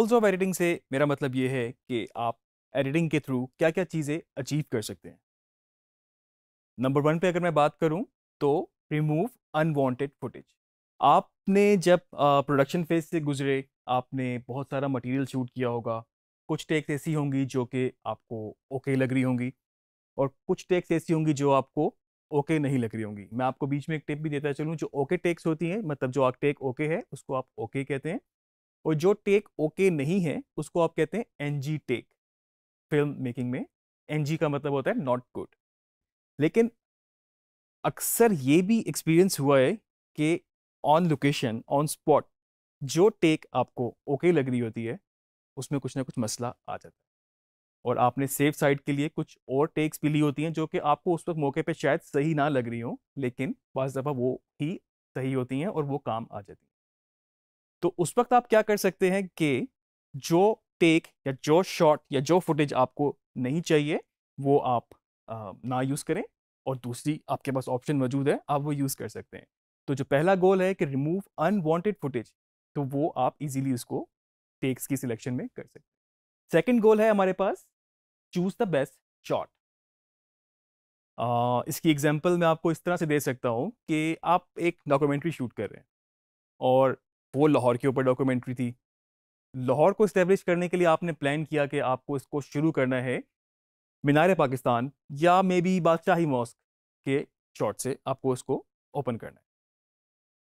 Goals of editing से मेरा मतलब ये है कि आप एडिटिंग के थ्रू क्या क्या चीज़ें अचीव कर सकते हैं। नंबर वन पे अगर मैं बात करूं तो रिमूव अनवांटेड फुटेज। आपने जब प्रोडक्शन फेज से गुजरे, आपने बहुत सारा मटेरियल शूट किया होगा। कुछ टेक्स ऐसी होंगी जो कि आपको ओके लग रही होंगी, और कुछ टेक्स ऐसी होंगी जो आपको ओके नहीं लग रही होंगी। मैं आपको बीच में एक टिप भी देता चलूं, जो ओके टेक्स होती हैं, मतलब जो आप टेक ओके है उसको आप ओके कहते हैं, और जो टेक ओके नहीं है उसको आप कहते हैं एनजी टेक। फिल्म मेकिंग में एनजी का मतलब होता है नॉट गुड। लेकिन अक्सर ये भी एक्सपीरियंस हुआ है कि ऑन लोकेशन, ऑन स्पॉट, जो टेक आपको ओके लग रही होती है उसमें कुछ ना कुछ मसला आ जाता है, और आपने सेफ साइड के लिए कुछ और टेक्स भी ली होती हैं जो कि आपको उस वक्त मौके पे शायद सही ना लग रही हो, लेकिन बाज़ दफ़ा वो ही सही होती हैं और वो काम आ जाती हैं। तो उस वक्त आप क्या कर सकते हैं कि जो टेक या जो शॉट या जो फुटेज आपको नहीं चाहिए वो आप ना यूज़ करें, और दूसरी आपके पास ऑप्शन मौजूद है, आप वो यूज़ कर सकते हैं। तो जो पहला गोल है कि रिमूव अनवांटेड फुटेज, तो वो आप इजीली उसको टेक्स की सिलेक्शन में कर सकते हैं। सेकंड गोल है हमारे पास, चूज द बेस्ट शॉट। इसकी एग्जांपल मैं आपको इस तरह से दे सकता हूँ कि आप एक डॉक्यूमेंट्री शूट कर रहे हैं, और वो लाहौर के ऊपर डॉक्यूमेंट्री थी। लाहौर को इस्टेब्लिश करने के लिए आपने प्लान किया कि आपको इसको शुरू करना है मीनार पाकिस्तान या मे बी बादशाही मॉस्क के शॉट से आपको इसको ओपन करना है।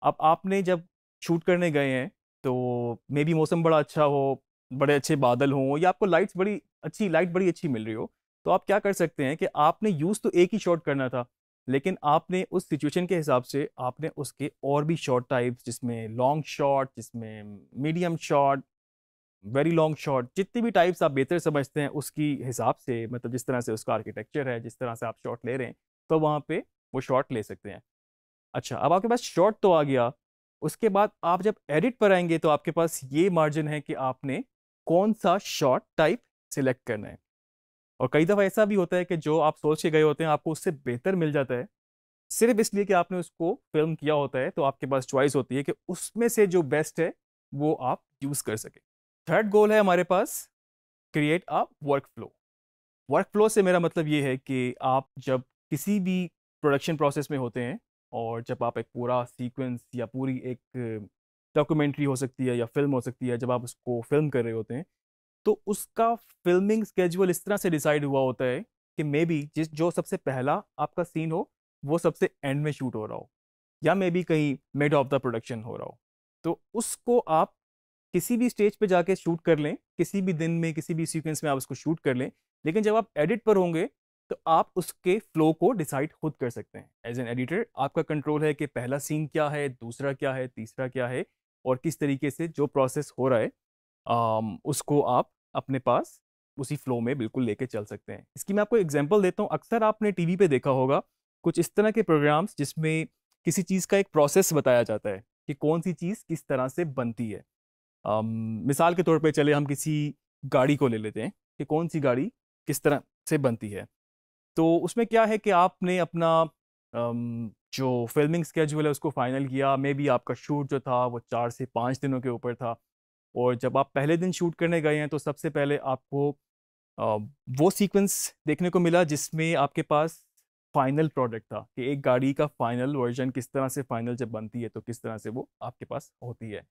अब आपने जब शूट करने गए हैं तो मे बी मौसम बड़ा अच्छा हो, बड़े अच्छे बादल हों, या आपको लाइट बड़ी अच्छी मिल रही हो, तो आप क्या कर सकते हैं कि आपने यूज़ तो एक ही शॉट करना था, लेकिन आपने उस सिचुएशन के हिसाब से आपने उसके और भी शॉट टाइप्स, जिसमें लॉन्ग शॉट, जिसमें medium shot, very long shot, जितनी भी टाइप्स आप बेहतर समझते हैं उसकी हिसाब से, मतलब जिस तरह से उसका आर्किटेक्चर है, जिस तरह से आप शॉट ले रहे हैं, तो वहाँ पे वो शॉट ले सकते हैं। अच्छा, अब आपके पास शॉट तो आ गया, उसके बाद आप जब एडिट पर आएंगे तो आपके पास ये मार्जिन है कि आपने कौन सा शॉट टाइप सिलेक्ट करना है। और कई दफ़ा ऐसा भी होता है कि जो आप सोच के गए होते हैं आपको उससे बेहतर मिल जाता है, सिर्फ इसलिए कि आपने उसको फिल्म किया होता है, तो आपके पास चॉइस होती है कि उसमें से जो बेस्ट है वो आप यूज़ कर सके। थर्ड गोल है हमारे पास, create a workflow. Workflow से मेरा मतलब ये है कि आप जब किसी भी प्रोडक्शन प्रोसेस में होते हैं, और जब आप एक पूरा सीक्वेंस या पूरी एक डॉक्यूमेंट्री हो सकती है या फिल्म हो सकती है, जब आप उसको फिल्म कर रहे होते हैं, तो उसका फिल्मिंग स्केड्यूल इस तरह से डिसाइड हुआ होता है कि मे बी जिस जो सबसे पहला आपका सीन हो वो सबसे एंड में शूट हो रहा हो, या मे बी कहीं मिड ऑफ द प्रोडक्शन हो रहा हो। तो उसको आप किसी भी स्टेज पे जाके शूट कर लें, किसी भी दिन में, किसी भी सीक्वेंस में आप उसको शूट कर लें, लेकिन जब आप एडिट पर होंगे तो आप उसके फ्लो को डिसाइड खुद कर सकते हैं। एज एन एडिटर आपका कंट्रोल है कि पहला सीन क्या है, दूसरा क्या है, तीसरा क्या है, और किस तरीके से जो प्रोसेस हो रहा है उसको आप अपने पास उसी फ्लो में बिल्कुल लेके चल सकते हैं। इसकी मैं आपको एग्जांपल देता हूँ। अक्सर आपने टीवी पे देखा होगा कुछ इस तरह के प्रोग्राम्स जिसमें किसी चीज़ का एक प्रोसेस बताया जाता है कि कौन सी चीज़ किस तरह से बनती है। मिसाल के तौर पे चले हम किसी गाड़ी को ले लेते हैं कि कौन सी गाड़ी किस तरह से बनती है। तो उसमें क्या है कि आपने अपना जो फिल्मिंग स्केड्यूल है उसको फाइनल किया, मे बी आपका शूट जो था वो 4 से 5 दिनों के ऊपर था, और जब आप पहले दिन शूट करने गए हैं तो सबसे पहले आपको अ, वो सीक्वेंस देखने को मिला जिसमें आपके पास फाइनल प्रोडक्ट था, कि एक गाड़ी का फाइनल वर्जन किस तरह से फाइनल जब बनती है तो किस तरह से वो आपके पास होती है।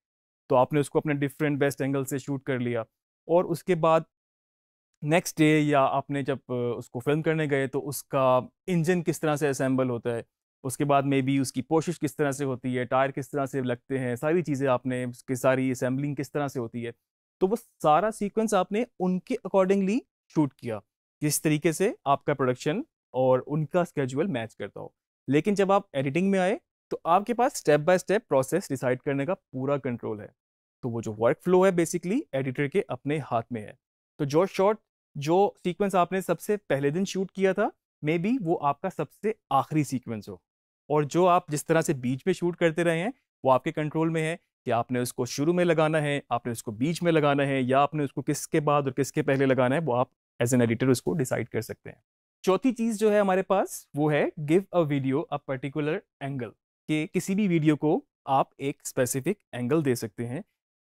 तो आपने उसको अपने डिफरेंट बेस्ट एंगल से शूट कर लिया, और उसके बाद नेक्स्ट डे या आपने जब उसको फिल्म करने गए तो उसका इंजन किस तरह से असेंबल होता है, उसके बाद मे बी उसकी पोशिश किस तरह से होती है, टायर किस तरह से लगते हैं, सारी चीज़ें आपने, उसकी सारी असेंबलिंग किस तरह से होती है, तो वो सारा सीक्वेंस आपने उनके अकॉर्डिंगली शूट किया, जिस तरीके से आपका प्रोडक्शन और उनका स्केड्यूल मैच करता हो। लेकिन जब आप एडिटिंग में आए तो आपके पास step by step process decide करने का पूरा कंट्रोल है। तो वो जो वर्क फ्लो है बेसिकली एडिटर के अपने हाथ में है। तो जो सीक्वेंस आपने सबसे पहले दिन शूट किया था, मे बी वो आपका सबसे आखिरी सीक्वेंस हो, और जो आप जिस तरह से बीच में शूट करते रहे हैं वो आपके कंट्रोल में है कि आपने उसको शुरू में लगाना है, आपने उसको बीच में लगाना है, या आपने उसको किसके बाद और किसके पहले लगाना है, वो आप एज एन एडिटर उसको डिसाइड कर सकते हैं। चौथी चीज जो है हमारे पास वो है give a video a particular angle, कि किसी भी वीडियो को आप एक स्पेसिफिक एंगल दे सकते हैं।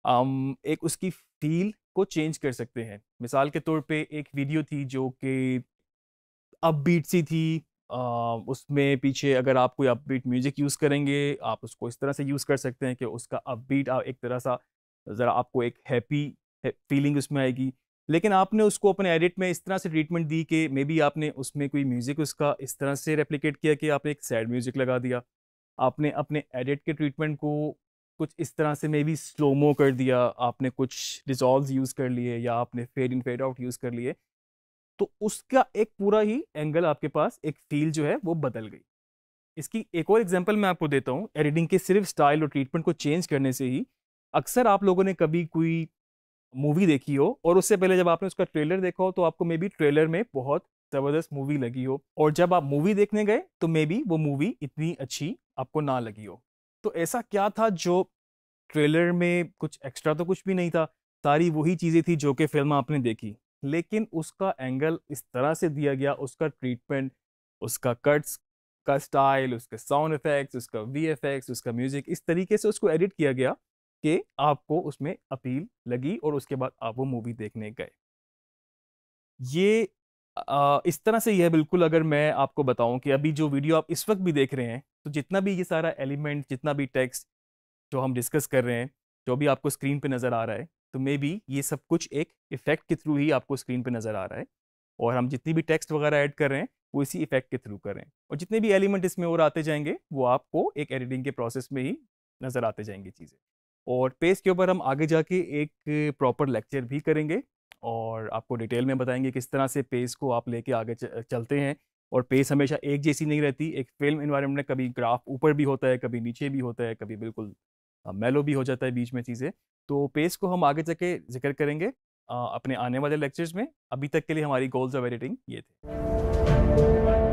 एक उसकी फील को चेंज कर सकते हैं। मिसाल के तौर पे एक वीडियो थी जो कि अपबीट सी थी, उसमें पीछे अगर आप कोई अपबीट म्यूजिक यूज़ करेंगे, आप उसको इस तरह से यूज़ कर सकते हैं कि उसका अपबीट एक तरह सा ज़रा आपको एक हैप्पी फीलिंग उसमें आएगी। लेकिन आपने उसको अपने एडिट में इस तरह से ट्रीटमेंट दी कि मे बी आपने उसमें कोई म्यूज़िक उसका इस तरह से रेप्लिकेट किया कि आपने एक सैड म्यूज़िक लगा दिया। आपने अपने एडिट के ट्रीटमेंट को कुछ इस तरह से मे बी स्लोमो कर दिया, आपने कुछ डिज़ॉल्व्स यूज़ कर लिए या आपने fade in fade out use कर लिए। तो उसका एक पूरा ही एंगल आपके पास एक फील जो है वो बदल गई। इसकी एक और एग्जांपल मैं आपको देता हूँ। एडिटिंग के सिर्फ स्टाइल और ट्रीटमेंट को चेंज करने से ही अक्सर आप लोगों ने कभी कोई मूवी देखी हो और उससे पहले जब आपने उसका ट्रेलर देखा हो तो आपको मे बी ट्रेलर में बहुत ज़बरदस्त मूवी लगी हो, और जब आप मूवी देखने गए तो मे बी वो मूवी इतनी अच्छी आपको ना लगी हो। तो ऐसा क्या था जो ट्रेलर में कुछ एक्स्ट्रा तो कुछ भी नहीं था, सारी वही चीज़ें थी जो कि फिल्म आपने देखी, लेकिन उसका एंगल इस तरह से दिया गया, उसका ट्रीटमेंट, उसका कट्स का स्टाइल, उसके साउंड इफेक्ट्स, उसका वीएफएक्स, उसका म्यूजिक, इस तरीके से उसको एडिट किया गया कि आपको उसमें अपील लगी और उसके बाद आप वो मूवी देखने गए। ये इस तरह से यह बिल्कुल, अगर मैं आपको बताऊं कि अभी जो वीडियो आप इस वक्त भी देख रहे हैं, तो जितना भी ये सारा एलिमेंट, जितना भी टेक्स्ट जो हम डिस्कस कर रहे हैं, जो भी आपको स्क्रीन पे नज़र आ रहा है, तो मे बी ये सब कुछ एक इफेक्ट के थ्रू ही आपको स्क्रीन पे नज़र आ रहा है, और हम जितनी भी टेक्स्ट वगैरह ऐड कर रहे हैं वो इसी इफेक्ट के थ्रू कर रहे हैं, और जितने भी एलिमेंट इसमें और आते जाएंगे वो आपको एक एडिटिंग के प्रोसेस में ही नज़र आते जाएंगी चीज़ें। और पेज के ऊपर हम आगे जाके एक प्रॉपर लेक्चर भी करेंगे और आपको डिटेल में बताएंगे किस तरह से पेज को आप लेके आगे चलते हैं। और पेज हमेशा एक जैसी नहीं रहती, एक फिल्म इन्वायरमेंट में कभी ग्राफ ऊपर भी होता है, कभी नीचे भी होता है, कभी बिल्कुल मेलो भी हो जाता है बीच में चीज़ें। तो पेज को हम आगे जाके जिक्र करेंगे अपने आने वाले लेक्चर्स में। अभी तक के लिए हमारी गोल्स ऑफ एडिटिंग ये थे।